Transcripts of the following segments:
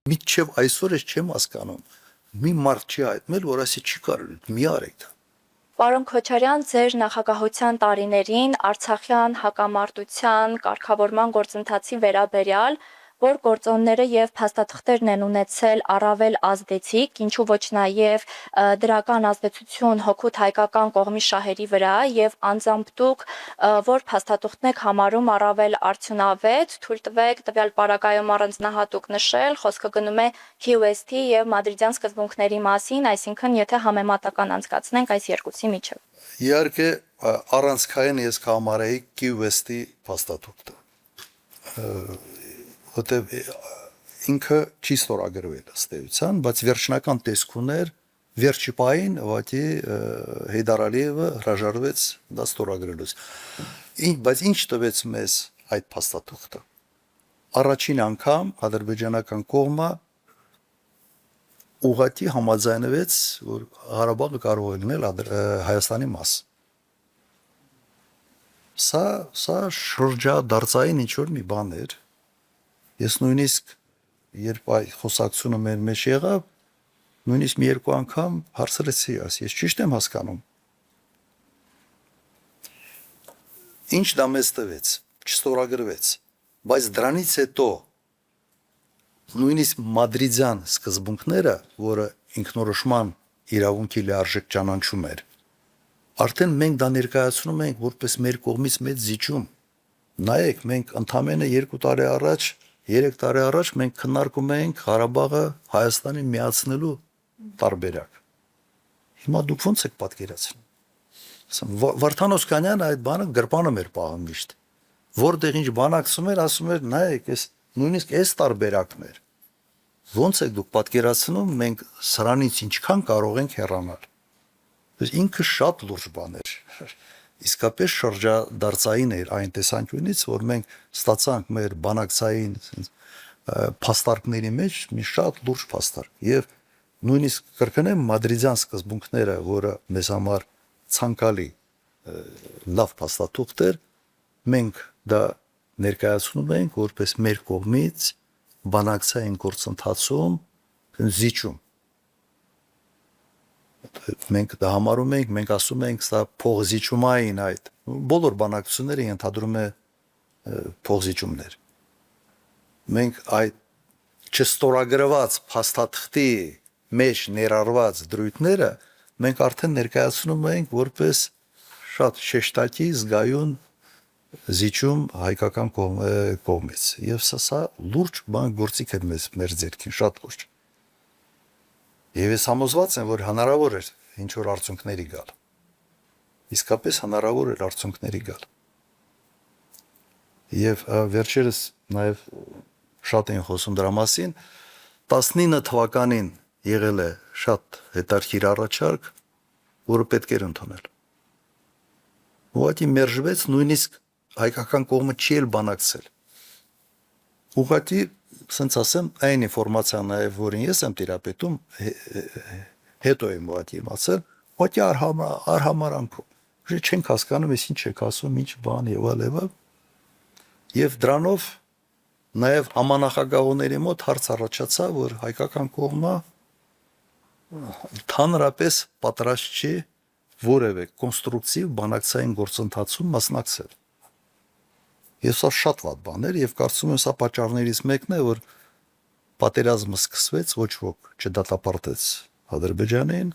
Մինչև այսօր ես չեմ հասկանում։ Մի մարդ չի հայտնել, որ ասի չի կարող, մի արեք դա։ Պարոն Քոչարյան, ձեր նախագահության տարիներին Արցախյան հակամարտության կարգավորման գործընթացի վերաբերյալ որ գործոնները եւ փաստաթղթերն են ունեցել առավել ազդեցիկ, ինչու ոչ նաեւ դրական ազդեցություն հօգուտ հայկական կողմի շահերի վրա եւ անձամբ դուք որ փաստաթղթն եք համարում առավել արդյունավետ, թույլ տվեք տվյալ պարագայում առանձնահատուկ նշել, խոսքը գնում է QST եւ Մադրիդյան սկզբունքների մասին, այսինքն եթե համեմատական անցկացնենք այս երկուսի միջեւ։ Իհարկե առանցքային ես կհամարեի QST փաստաթուղթը։ Որտեւ ինքը չի ստորագրվել ըստ էության, բայց վերջնական տեսք ուներ վերջի պահին ուղղակի Հեյդար Ալիևը հրաժարվեց դա ստորագրելուց։ Բայց ինչ տվեց մեզ այդ փաստաթուղթը։ Առաջին անգամ ադրբեջանական կողմը ուղղակի համաձայնվեց, որ Ղարաբաղը կարող է լինել Հայաստանի մաս։ Սա շրջադարձային ինչ որ մի բան էր։ Ես նույնիսկ երբ այդ խոսակցությունը մեր մեջ եղավ, նույնիսկ մի երկու անգամ հարցրեցի, ես ճիշտ եմ հասկանում։ Ինչ դա մեզ տվեց, չստորագրվեց, բայց դրանից հետո նույնիսկ Մադրիդյան սկզբունքները, որը ինքնորոշման իրավունքի լիարժեք ճանաչում էր, արդեն մենք դա ներկայացնում ենք որպես մեր կողմից մեծ զիջում։ Նայեք, մենք ընդամենը 2 տարի առաջ 3 տարի առաջ մենք քննարկում էինք Ղարաբաղը Հայաստանին միացնելու տարբերակ։ Հիմա դուք ո՞նց եք պատկերացնում։ Վարդան Օսկանյանը այդ բանը գրպանը մեր պահում միշտ։ Որտեղ ինչ բանակցում էր, ասում էր, նայեք, այս նույնիսկ այս տարբերակն էր։ Ո՞նց եք դուք պատկերացնում, մենք սրանից ինչքան կարող ենք հեռանալ։ Ինքը շատ լուրջ բան էր։ Իսկապես շրջադարձային էր այն տեսանկյունից, որ մենք ստացանք մեր բանակցային փաստարկների մեջ մի շատ լուրջ փաստարկ եւ նույնիսկ կրկնեմ Մադրիդյան սկզբունքները, որը մեզ համար ցանկալի լավ փաստաթուղթ էր, մենք դա ներկայացնում ենք որպես մեր կողմից բանակցային գործընթացում զիջում։ Մենք դա համարում ենք, մենք ասում ենք, սա փողզիջումային այդ բոլոր բանակցությունները ենթադրում է փողզիջումներ։ Մենք այդ չստորագրված փաստաթղթի մեջ ներառված դրույթները մենք արդեն ներկայացնում ենք որպես շատ շեշտակի զգայուն զիջում հայկական կողմից։ Եվ սա լուրջ բան գործիք էր մեր ձեռքին, շատ լուրջ։ Եվ ես համոզված եմ, որ հնարավոր էր ինչ որ արդյունքների գալ։ Իսկապես հնարավոր էր արդյունքների գալ։ Եվ վերջերս նաև շատ են խոսում դրա մասին, 19 թվականին եղել է շատ հետաքրքիր առաջարկ, որը պետք էր ընդունել։ Ուղղակի մերժվեց, նույնիսկ հայկական կողմը չի էլ բանակցել։ Ուղղակի ասենց ասեմ, այն ինֆորմացիան նաև, որին ես եմ տիրապետում, հետո եմ ուղղակի իմացել, ուղղակի արհամարանքով։ Չենք հասկանում, ես ինչ եք ասում, ինչ բան եւ այլ։ Եվ դրանով նաև համանախագահողների մոտ հարց առաջացավ, որ հայկական կողմը ընդհանրապես պատրաստ չի որևէ կոնստրուկտիվ բանակցային գործընթացում մասնակցել։ Եվ սա շատ վատ բան էր եւ կարծում եմ սա պատճառներից մեկն է, որ պատերազմը սկսվեց, ոչ ոք չդատապարտեց Ադրբեջանին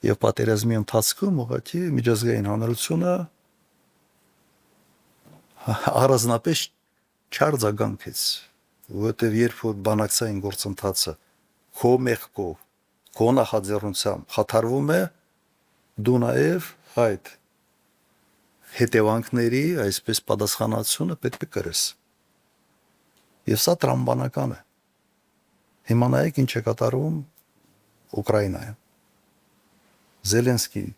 եւ պատերազմի ընթացքում ուղղակի միջազգային հանրությունը առանձնապես չարձագանքեց, որովհետեւ երբ որ բանակցային գործընթացը քո մեղքով, քո նախաձեռնությամբ խաթարվում է, դու նաեւ այդ հետևանքների այսպես պատասխանատվությունը պետք է կրես։ Եվ սա տրամաբանական է։ Հիմա նայեք ինչ է կատարվում Ուկրաինայում։ Զելենսկին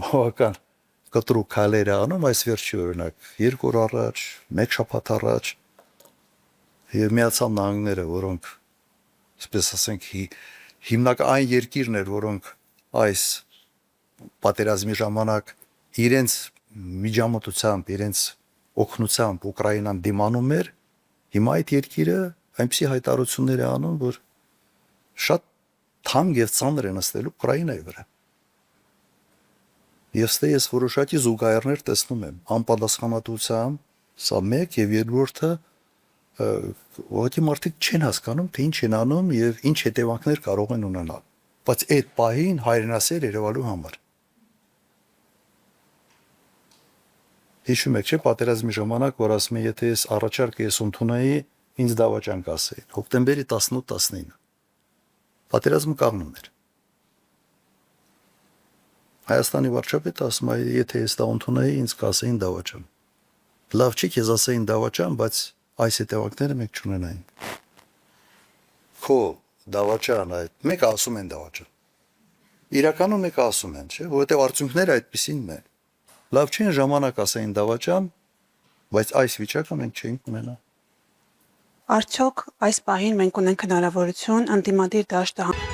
բավական կտրուկ քայլեր է անում այս վերջի օրինակ 2 օր առաջ, 1 շաբաթ առաջ եւ Միացյալ Նահանգները, որոնք այսպես ասենք հիմնական այն երկիրն էր, որոնք այս պատերազմի ժամանակ իրենց միջամտությամբ, իրենց օգնությամբ Ուկրաինան դիմանում էր, հիմա այդ երկիրը այնպիսի հայտարարություններ է անում, որ շատ թանկ եւ ծանր է նստելու Ուկրաինայի վրա։ Ես ստե ես որոշակի զուգահեռներ տեսնում եմ անպատասխանատվությամբ, սա մեկ եւ երկրորդը ուղղակի մարդիկ չեն հասկանում, թե ինչ են անում եւ ինչ հետևանքներ կարող են ունենալ։ Բայց այդ պահին հայրենասեր երևալու համար։ Հիշում եք, չէ՞, պատերազմի ժամանակ, որ ասում եմ, եթե ես առաջարկը ես ընդունեի, ինձ դավաճան կասեին։ Հոկտեմբերի 18-19։ Պատերազմը կանգնում էր։ Հայաստանի վարչապետը ասում է, եթե ես դա ընդունեի, ինձ կասեին դավաճան։ Լավ չի, քեզ ասեին դավաճան, բայց այս հետևանքները մենք չունենային։ Քո դավաճան այդ, մեկը ասում են դավաճան։ Իրականում մեկը ասում են, չէ՞, որովհետև արդյունքները այդպեսին են։ Լավ չի, ժամանակ ասեին դավաճան, բայց այս վիճակը մենք չէինք ունենա։ Արդյոք այս պահին մենք ունենք հնարավորություն ընդդիմադիր դաշտը